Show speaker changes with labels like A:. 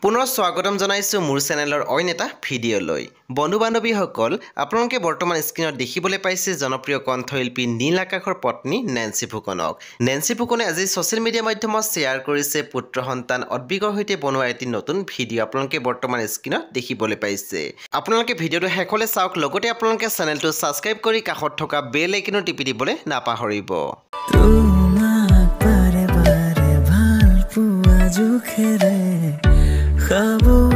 A: পুনৰ স্বাগতম জনাইছো মোৰ চেনেলৰ অইন এটা ভিডিঅ'লৈ। বন্ধু-বান্ধৱীসকল, আপোনালোকে বৰ্তমান স্ক্ৰীনত দেখিবলৈ পাইছে জনপ্ৰিয় কণ্ঠশিল্পী নীল আকাশৰ পত্নী নেন্সী ফুকনক। নেন্সী ফুকনে আজি ছ'চিয়েল মিডিয়া মাধ্যমত শ্বেয়াৰ কৰিছে পুত্ৰ সন্তান অদ্বিকৰ সৈতে বনোৱা এটি নতুন ভিডিঅ' আপোনালোকে বৰ্তমান স্ক্ৰীনত দেখিবলৈ পাইছে। আপোনালোকে ভিডিঅ'টো শেষলৈ চাওক, লগতে আপোনালোকে চেনেলটো ছাবস্ক্ৰাইব কৰি কাষত থকা বেল আইকনো টিপি দিবলৈ নাপাহৰিব।
B: খাবো